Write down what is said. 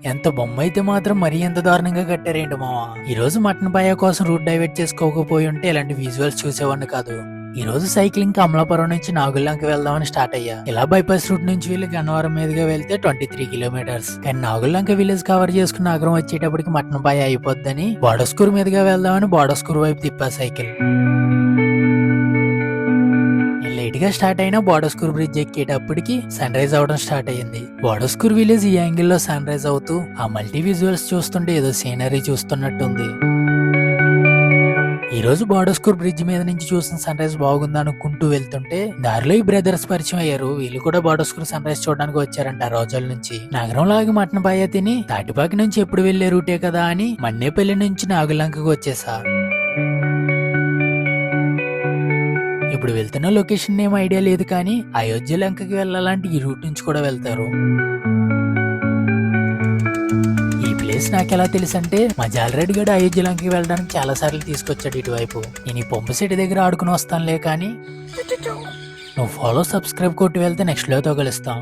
ఎంత బొమ్మ అయితే మాత్రం మరీ ఎంత దారుణంగా కట్టారేంటి మావా. ఈ రోజు మటన్ పాయ కోసం రూట్ డైవర్ట్ చేసుకోకపోయి ఉంటే ఇలాంటి విజువల్స్ చూసేవాడిని కాదు. ఈ రోజు సైక్లింగ్ కి అమలాపురం నుంచి నాగుల్లంకి వెళ్దామని స్టార్ట్ అయ్యా. ఇలా బైపాస్ రూట్ నుంచి వెళ్లి గన్నవరం మీదుగా వెళ్తే 23 కిలోమీటర్స్. కానీ నాగుల్లంక విలేజ్ కవర్ చేసుకుని నగరం వచ్చేటప్పటికి మటన్ పాయ అయిపోద్దని బోడస్కూర్ మీదుగా వెళ్దామని బోడస్కూర్ వైపు తిప్పా సైకిల్. లేట్ గా స్టార్ట్ అయిన బోడస్కూర్ బ్రిడ్జ్ ఎక్కేటప్పటికి సన్ రైజ్ అవడం స్టార్ట్ అయ్యింది. బోడస్కూర్ విలేజ్ ఈ యాంగిల్ లో సన్ రైజ్ అవుతూ ఆ మల్టీ విజువల్స్ చూస్తుంటే ఏదో సీనరీ చూస్తున్నట్టుంది. ఈ రోజు బోడస్కూర్ బ్రిడ్జ్ మీద నుంచి చూసిన సన్ రైజ్ బాగుంది అనుకుంటూ వెళ్తుంటే దారిలో ఈ బ్రదర్స్ పరిచయం అయ్యారు. వీళ్ళు కూడా బోడస్కూర్ సన్ రైజ్ చూడడానికి వచ్చారంట రోజుల నుంచి. నగరం లాగి మటన్ పాయ తిని తాటిపాకి నుంచి ఎప్పుడు వెళ్లే రూటే కదా అని మన్నేపల్లి నుంచి నాగులంకకు వచ్చేసా. ఇప్పుడు వెళ్తున్న లొకేషన్ ఏం ఐడియా లేదు, కానీ అయోధ్య లంకకి వెళ్ళాలంటే ఈ రూట్ నుంచి కూడా వెళ్తారు. ఈ ప్లేస్ నాకెలా తెలుసు అంటే మా జాలరెడ్డి గడు అయోధ్య లంకకి వెళ్ళడానికి చాలా సార్లు తీసుకొచ్చాడు ఇటువైపు. నేను ఈ పంపు సెట్ దగ్గర ఆడుకుని వస్తానులే, కానీ నువ్వు ఫాలో సబ్స్క్రైబ్ కొట్టి వెళ్తే నెక్స్ట్ లో కలుస్తాం.